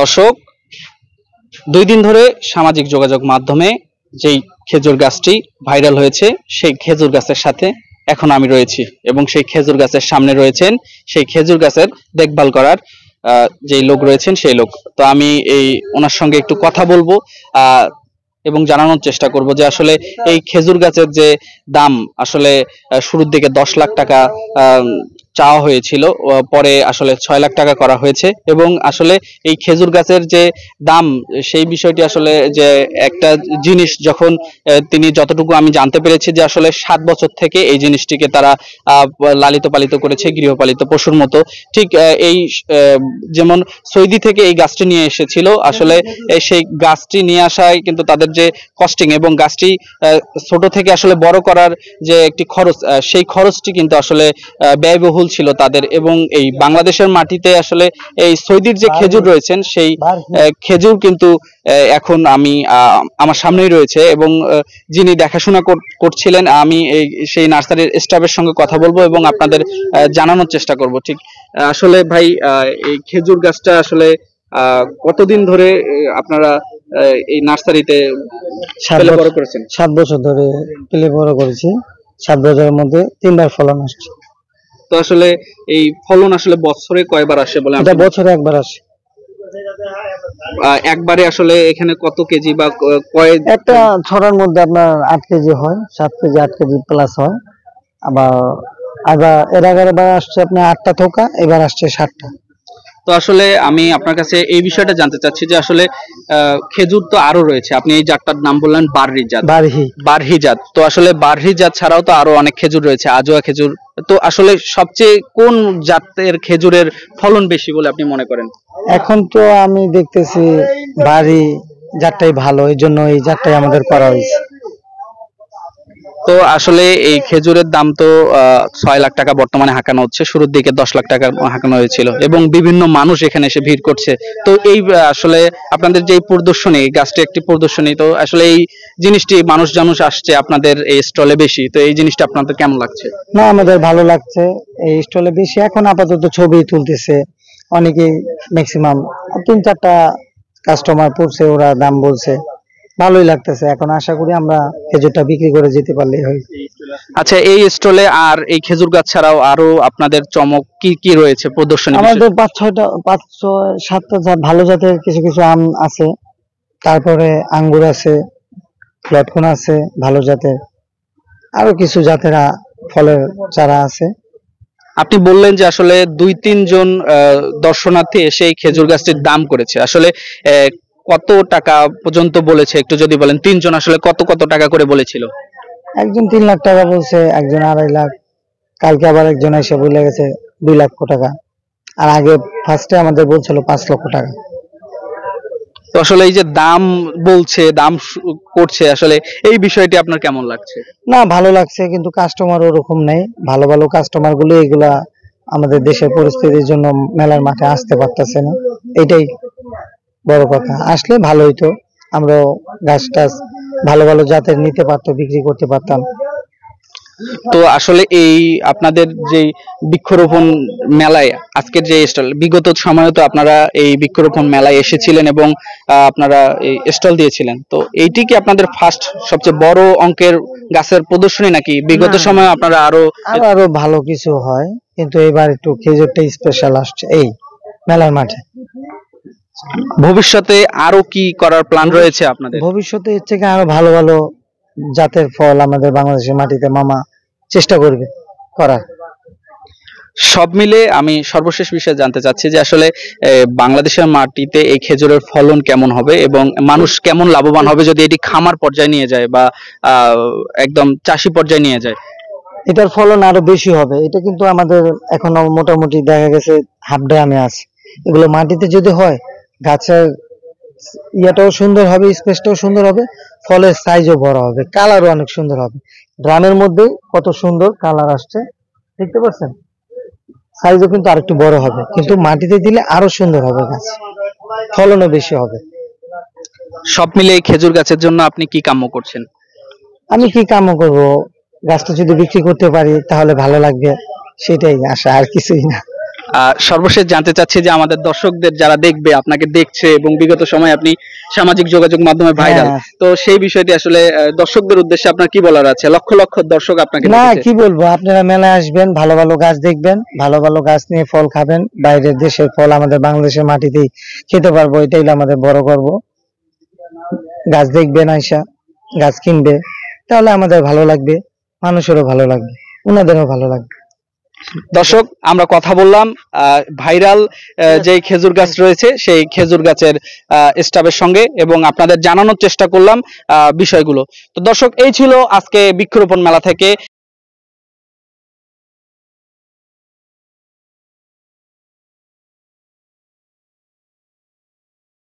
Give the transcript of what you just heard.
দর্শক, 2 দিন ধরে সামাজিক যোগাযোগ মাধ্যমে যেই খেজুর গাছটি ভাইরাল হয়েছে, সেই খেজুর গাছের সাথে এখন আমি রয়েছি এবং সেই খেজুর গাছের সামনে রয়েছেন সেই খেজুর গাছের দেখভাল করার যেই লোক রয়েছেন সেই লোক। তো আমি ওনার সঙ্গে একটু কথা বলবো এবং জানানোর চেষ্টা করব যে আসলে এই খেজুর গাছের যে দাম আসলে শুরুর দিকে 10 লাখ টাকা চাওয়া হয়েছিল, পরে আসলে 6 লাখ টাকা করা হয়েছে এবং আসলে এই খেজুর গাছের যে দাম সেই বিষয়টি আসলে যে একটা জিনিস যখন তিনি যতটুকু আমি জানতে পেরেছি যে আসলে 7 বছর থেকে এই জিনিসটিকে তারা লালিত পালিত করেছে গৃহপালিত পশুর মতো। ঠিক এই যেমন সৌদি থেকে এই গাছটি নিয়ে এসেছিল, আসলে সেই গাছটি নিয়ে আসায় কিন্তু তাদের যে কস্টিং এবং গাছটি ছোট থেকে আসলে বড় করার যে একটি খরচ, সেই খরচটি কিন্তু আসলে ব্যয়বহুল ছিল তাদের। এবং এই বাংলাদেশের মাটিতে আসলে এই সৌদির যে খেজুর রয়েছেন সেই খেজুর কিন্তু এখন আমি আমার সামনেই রয়েছে এবং যিনি দেখাশোনা করছিলেন, আমি সেই নার্সারির স্টাফের সঙ্গে কথা বলবো এবং আপনাদের জানানোর চেষ্টা করব। ঠিক আসলে ভাই, এই খেজুর গাছটা আসলে কতদিন ধরে আপনারা এই নার্সারিতে বড় করেছেন? 7 বছর ধরে পেলে বড় করেছি। 7 বছরের মধ্যে 3বার ফলন আসছে। তো আসলে এই ফলন আসলে বছরে কয়বার আসে বলে? এটা বছরে একবার আসে। একবারে আসলে এখানে কত কেজি বা একটা ছড়ার মধ্যে আপনার 8 কেজি হয়, 7 কেজি 8 কেজি প্লাস হয়। আবার এর আগের বার আসছে আপনার 8টা থোকা, এবার আসছে 7টা। তো আসলে আমি আপনার কাছে এই বিষয়টা জানতে চাচ্ছি যে আসলে খেজুর তো আরো রয়েছে, আপনি এই জাতটার নাম বললেন বারহি জাত। তো আসলে বারহি জাত ছাড়াও তো আরো অনেক খেজুর রয়েছে, আজোয়া খেজুর। তো আসলে সবচেয়ে কোন জাতের খেজুরের ফলন বেশি বলে আপনি মনে করেন? এখন তো আমি দেখতেছি বাড়ি জাতটাই ভালো, এই জন্য এই জাতটাই আমাদের করা হয়েছে। তো আসলে এই খেজুরের দাম তো 6 লাখ টাকা বর্তমানে হাঁকানো হচ্ছে, শুরুর দিকে 10 লাখ টাকা হাঁকানো হয়েছিল এবং বিভিন্ন মানুষ এখানে এসে ভিড় করছে। তো এই আসলে আপনাদের যে প্রদর্শনী, গাছটি একটি প্রদর্শনী, তো আসলে এই জিনিসটি মানুষ আসছে আপনাদের এই স্টলে বেশি, তো এই জিনিসটা আপনাদের কেমন লাগছে? না, আমাদের ভালো লাগছে। এই স্টলে বেশি এখন আপাতত ছবি তুলতেছে অনেকেই, ম্যাক্সিমাম 3-4টা কাস্টমার পড়ছে, ওরা দাম বলছে, ভালোই লাগতেছে। এখন আশা করি আমরা খেজুরটা বিক্রি করে যেতে পারলেই হয়। আচ্ছা, এই স্টলে আর এই খেজুর গাছ ছাড়াও আরো আপনাদের চমক কি কি রয়েছে প্রদর্শনী? আমাদের 5-6-7টা ভালো জাতের কিছু কিছু আম আছে, তারপরে আঙ্গুর আছে, লটকন আছে ভালো জাতের, আরো কিছু জাতের ফলের চারা আছে। আপনি বললেন যে আসলে 2-3 জন দর্শনার্থী এসে এই খেজুর গাছটির দাম করেছে, আসলে কত টাকা পর্যন্ত বলেছে একটু যদি বলেন? 3 জন আসলে কত কত টাকা করে বলেছিল? একজন 3 লাখ টাকা বলছে, একজন 2.5 লাখ, কালকে আবার একজন এসে বলে গেছে 2 লক্ষ টাকা, আর আগে ফার্স্টে আমাদের বলছিল 5 লক্ষ টাকা। তো আসলে এই যে দাম বলছে, দাম করছে, আসলে এই বিষয়টি আপনার কেমন লাগছে? না, ভালো লাগছে, কিন্তু কাস্টমার ওরকম নেই। ভালো ভালো কাস্টমার গুলো এগুলা আমাদের দেশের পরিস্থিতির জন্য মেলার মাঠে আসতে পারতেছে না, এটাই বড় কথা। আসলে ভালো হইতো, আমরা গাছটা ভালো ভালো জাতের নিতে পারতো, বিক্রি করতে পারতাম। তো আসলে এই আপনাদের যে বৃক্ষরোপণ মেলায় আজকের যে স্টল, বিগত সময়ে তো আপনারা এই বৃক্ষরোপণ মেলায় এসেছিলেন এবং আপনারা এই স্টল দিয়েছিলেন, তো এইটি কি আপনাদের ফার্স্ট সবচেয়ে বড় অঙ্কের গাছের প্রদর্শনী, নাকি বিগত সময়ে আপনারা আরো ভালো কিছু হয়? কিন্তু এবার একটু খেজুরটা স্পেশাল আসছে এই মেলার মাঠে। ভবিষ্যতে আরো কি করার প্ল্যান রয়েছে আপনাদের? ভবিষ্যতে এর থেকে আরো ভালো ভালো জাতের ফল আমাদের বাংলাদেশের মাটিতে মামা চেষ্টা করবে করার। সব মিলে আমি সর্বশেষ বিষয়ে জানতে চাচ্ছি যে আসলে বাংলাদেশের মাটিতে এই খেজুরের ফলন কেমন হবে এবং মানুষ কেমন লাভবান হবে যদি এটি খামার পর্যায়ে নিয়ে যায় বা একদম চাষি পর্যায়ে নিয়ে যায়? এটার ফলন আরো বেশি হবে। এটা কিন্তু আমাদের এখনো মোটামুটি দেখা গেছে হাফ ড্রামে আছে। এগুলো মাটিতে যদি হয়, গাছের ইয়াটাও সুন্দর হবে, স্পেসটাও সুন্দর হবে, ফলের সাইজও বড় হবে, কালারও অনেক সুন্দর হবে। ড্রামের মধ্যে কত সুন্দর কালার আসছে দেখতে পাচ্ছেন, সাইজও কিন্তু আরেকটু বড় হবে, কিন্তু মাটিতে দিলে আরো সুন্দর হবে গাছ, ফলনও বেশি হবে। সব মিলে এই খেজুর গাছের জন্য আপনি কি কাম্য করছেন? আমি কি কাম্য করব, গাছটা যদি বিক্রি করতে পারি তাহলে ভালো লাগবে, সেটাই আশা, আর কিছুই না। সর্বশেষ জানতে চাচ্ছি যে আমাদের দর্শকদের যারা দেখবে, আপনাকে দেখছে এবং বিগত সময় আপনি সামাজিক যোগাযোগ মাধ্যমে ভাইরাল, হ্যাঁ। তো সেই বিষয়টি আসলে দর্শকদের উদ্দেশ্যে আপনার কি বলার আছে? লক্ষ লক্ষ দর্শক আপনাকে না দেখেছে। কি বলবো, আপনারা মেলায় আসবেন, ভালো ভালো গাছ দেখবেন, ভালো ভালো গাছ নিয়ে ফল খাবেন, বাইরের দেশের ফল আমাদের বাংলাদেশের মাটিতেই খেতে পারবো, এটাই হলো আমাদের বড় গর্ব। গাছ দেখবেন আইসা, গাছ কিনবে, তাহলে আমাদের ভালো লাগবে, মানুষেরও ভালো লাগবে, ওনাদেরও ভালো লাগবে। দর্শক, আমরা কথা বললাম ভাইরাল যে খেজুর গাছ রয়েছে সেই খেজুর গাছের স্টাফের সঙ্গে এবং আপনাদের জানানোর চেষ্টা করলাম বিষয়গুলো। তো দর্শক, এই ছিল আজকে বৃক্ষরোপণ মেলা থেকে